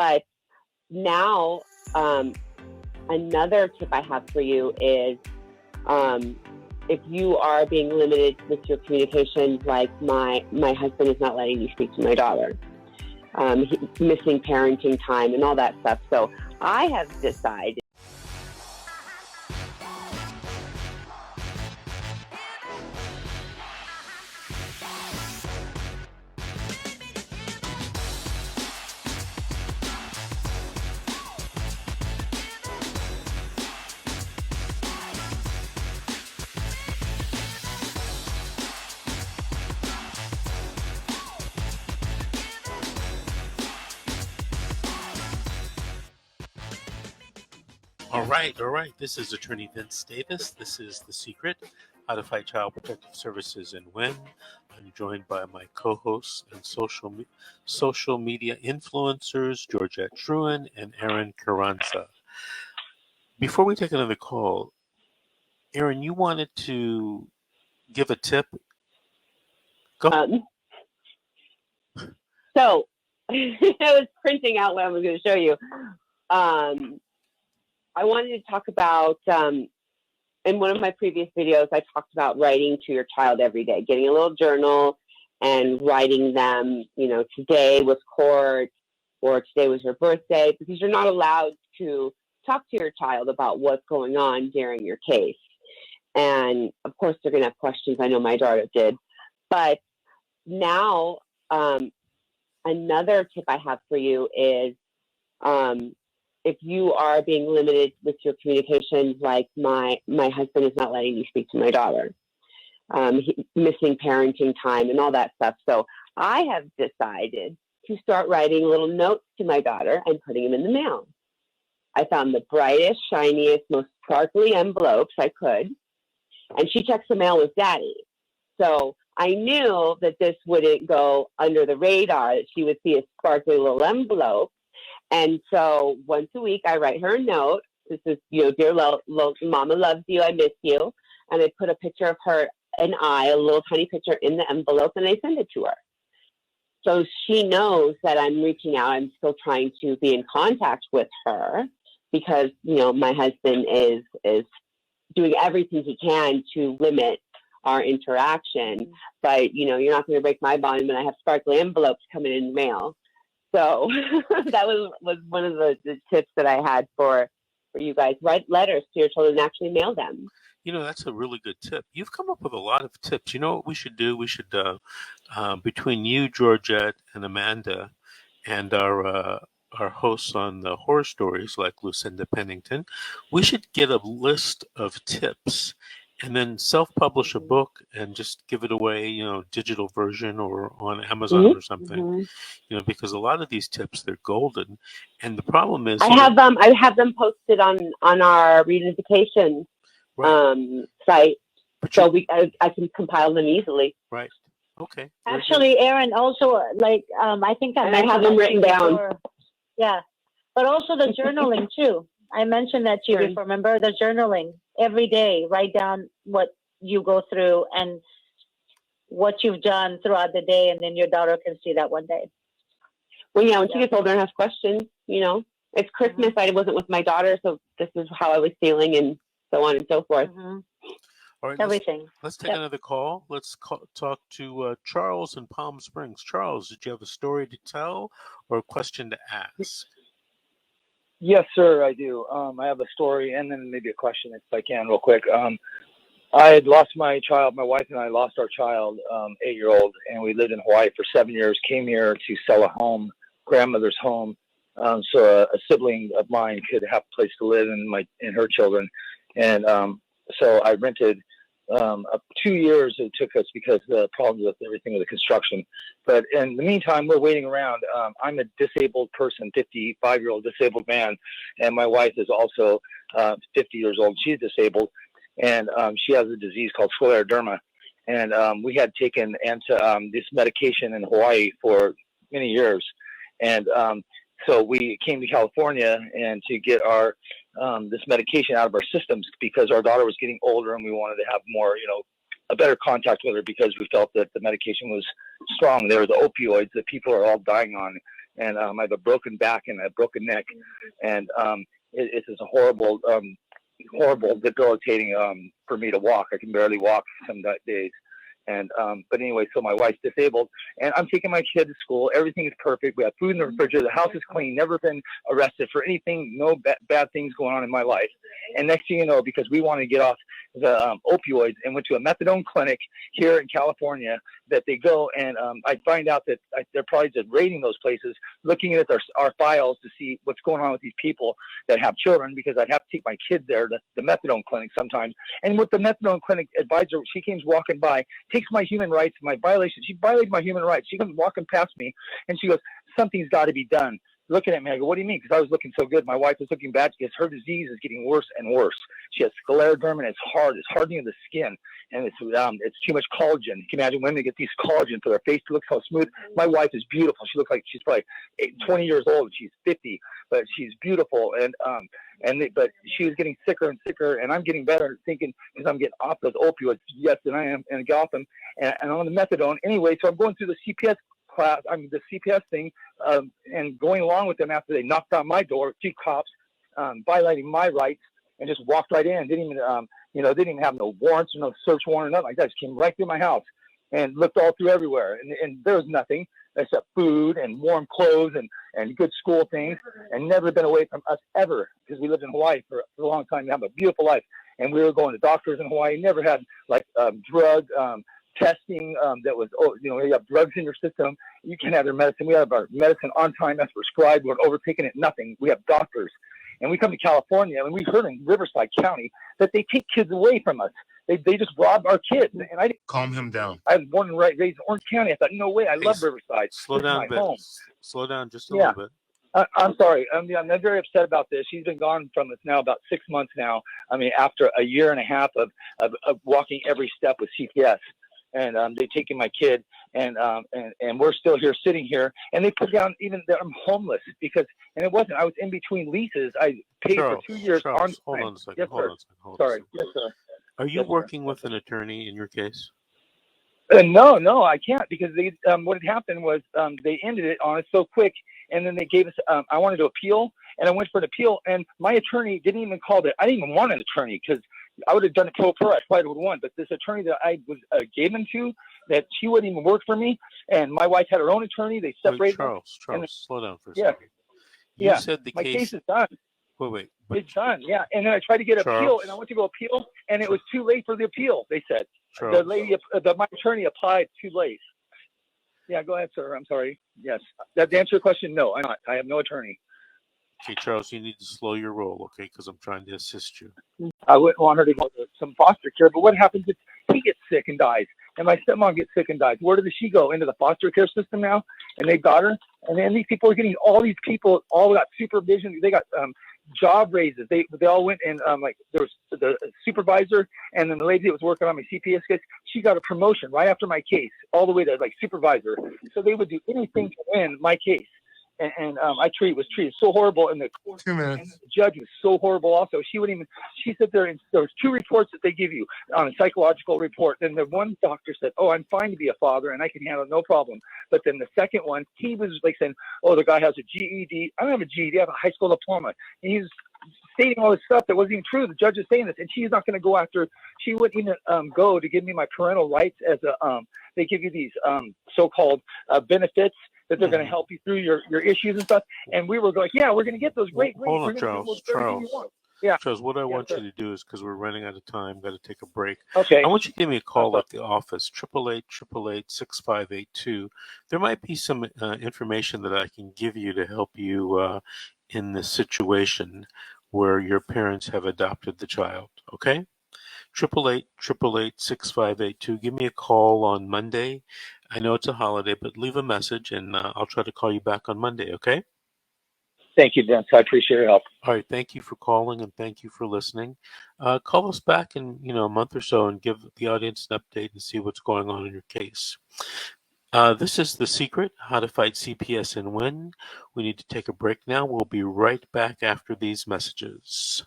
But now, another tip I have for you is if you are being limited with your communication, like my husband is not letting me speak to my daughter, he's missing parenting time and all that stuff. So I have decided. All right. This is Attorney Vince Davis. This is The Secret, How to Fight Child Protective Services and Win. I'm joined by my co-hosts and social media influencers, Georgette Truin and Aaron Carranza. Before we take another call, Aaron, you wanted to give a tip? Go. So I was printing out what I was going to show you. I wanted to talk about, in one of my previous videos, I talked about writing to your child every day, getting a little journal and writing them, today was court or today was your birthday, because you're not allowed to talk to your child about what's going on during your case. And of course, they're going to have questions. I know my daughter did. But now, another tip I have for you is, if you are being limited with your communication, like my husband is not letting me speak to my daughter, he's missing parenting time and all that stuff. So I have decided to start writing little notes to my daughter and putting them in the mail. I found the brightest, shiniest, most sparkly envelopes I could, and she checks the mail with Daddy. So I knew that this wouldn't go under the radar, that she would see a sparkly little envelope. And so once a week, I write her a note. This is, dear Mama loves you, I miss you. And I put a picture of her and a little tiny picture in the envelope, and I send it to her. So she knows that I'm reaching out. I'm still trying to be in contact with her because, my husband is doing everything he can to limit our interaction. But, you're not going to break my bond when I have sparkly envelopes coming in the mail. So that was one of the tips that I had for you guys. Write letters to your children and actually mail them. That's a really good tip. You've come up with a lot of tips. You know what we should do? We should, between you, Georgette, and Amanda, and our hosts on the horror stories like Lucinda Pennington, we should get a list of tips and then self-publish a book and just give it away, digital version or on Amazon or something, because a lot of these tips, they're golden. And the problem is, I have them posted on our reunification site, so I can compile them easily. Right. Okay. Actually, Aaron, also, I think I have them written down. Yeah, but also the journaling too. I mentioned that to you before. Remember the journaling every day. Write down what you go through and what you've done throughout the day, and then your daughter can see that one day. Well, when she gets older and has questions, it's Christmas. I wasn't with my daughter, so this is how I was feeling, and so on and so forth. All right, everything. Let's take another call. Let's talk to Charles in Palm Springs. Charles, did you have a story to tell or a question to ask? Yes, sir, I do. I have a story and then maybe a question if I can real quick. I had lost my child. My wife and I lost our child, 8-year-old, and we lived in Hawaii for 7 years, came here to sell a home, grandmother's home, so a sibling of mine could have a place to live and her children. And so I rented 2 years it took us because of the problems with everything with the construction. But in the meantime, we're waiting around. I'm a disabled person, 55-year-old disabled man, and my wife is also 50 years old. She's disabled, and she has a disease called scleroderma. And we had taken this medication in Hawaii for many years. And so we came to California and to get our this medication out of our systems because our daughter was getting older and we wanted to have more, a better contact with her because we felt that the medication was strong. They were the opioids that people are all dying on. and I have a broken back and a broken neck, and it's just a horrible, debilitating for me to walk. I can barely walk some days. And but anyway, so my wife's disabled, and I'm taking my kid to school. Everything is perfect. We have food in the refrigerator. The house is clean. Never been arrested for anything. No bad things going on in my life. And next thing you know, because we want to get off the opioids, and went to a methadone clinic here in California, that they go and I find out that they're probably just raiding those places, looking at our files to see what's going on with these people that have children, because I'd have to take my kids there to the methadone clinic sometimes. And with the methadone clinic advisor, she came walking by, takes my human rights, my violation. She violated my human rights. She comes walking past me, and she goes, "Something's got to be done." Looking at me, I go, "What do you mean?" Because I was looking so good. My wife was looking bad because her disease is getting worse and worse. She has scleroderma, and it's hardening of the skin, and it's too much collagen. You can imagine women get these collagen for their face to look so smooth. My wife is beautiful. She looks like she's probably 20 years old, and she's 50, but she's beautiful. But she was getting sicker and sicker, and I'm getting better, thinking because I'm getting off those opioids. Yes, and I am, and got them, and on the methadone anyway. So I'm going through the CPS class, the CPS thing, and going along with them after they knocked on my door, 2 cops, violating my rights, and just walked right in. Didn't even have no warrants or no search warrant or nothing like that. Just came right through my house and looked all through everywhere, and there was nothing except food and warm clothes and good school things, and never been away from us ever, because we lived in Hawaii for a long time. We have a beautiful life, and we were going to doctors in Hawaii. Never had like drug testing that was, you have drugs in your system. You can't have your medicine. We have our medicine on time as prescribed. We're overtaking it. Nothing. We have doctors. And we come to California, and we heard in Riverside County that they take kids away from us. They just rob our kids. And I calm him down. I was born and raised in Orange County. I thought, no way. I love Riverside. Slow down a bit. Home. Slow down just a little bit. I'm sorry. I'm very upset about this. She's been gone from us now about 6 months now. I mean, after a year and a half of walking every step with CPS. And they've taken my kid, and we're still here, sitting here. And they put down even that I'm homeless because, and it wasn't. I was in between leases. I paid for 2 years. Charles, hold on a second. Yes, sir. Sorry. Yes, sir. Are you working with an attorney in your case? No, I can't, because they what had happened was they ended it on us so quick, and then they gave us. I wanted to appeal, and I went for an appeal, and my attorney didn't even call it. I didn't even want an attorney because I would have done it pro per. I probably would have won. But this attorney that I was gave him to, that she wouldn't even work for me, and my wife had her own attorney. They separated. Charles, slow down for a second. You said my case is done. Wait. It's done. Yeah, and then I tried to get an appeal, and I went to go appeal, and it was too late for the appeal. They said the lady, my attorney applied too late. Yeah, go ahead, sir. I'm sorry. Yes, that answer your question. No, I'm not. I have no attorney. Okay, Charles, you need to slow your roll, okay? Because I'm trying to assist you. I wouldn't want her to go to some foster care, but what happens if he gets sick and dies, and my stepmom gets sick and dies? Where does she go? Into the foster care system now? And they got her, and then these people are getting, all these people all got supervision. They got job raises. They all went, and like there was the supervisor, and then the lady that was working on my CPS case, she got a promotion right after my case, all the way to like supervisor. So they would do anything to win my case. And I was treated so horrible, and the 2 minutes. And the judge was so horrible also. She said there was 2 reports that they give you on a psychological report. Then the one doctor said, "Oh, I'm fine to be a father and I can handle it, no problem." But then the second one, he was like saying, "Oh, the guy has a GED. I don't have a GED, I have a high school diploma." And he's stating all this stuff that wasn't even true. The judge is saying this, and she's not going to go after. She wouldn't even go to give me my parental rights as a. They give you these so-called benefits that they're going to help you through your issues and stuff. And we were like, yeah, we're going to get those great. Hold on, Charles. Yeah. Charles, what I want you to do is, because we're running out of time, got to take a break. Okay. I want you to give me a call at the office, 888-888-6582. There might be some information that I can give you to help you in this situation where your parents have adopted the child. Okay? 888-888-6582. Give me a call on Monday. I know it's a holiday, but leave a message, and I'll try to call you back on Monday, okay? Thank you, Vince. I appreciate your help. All right. Thank you for calling, and thank you for listening. Call us back in a month or so and give the audience an update and see what's going on in your case. This is The Secret, How to Fight CPS and Win. We need to take a break now. We'll be right back after these messages.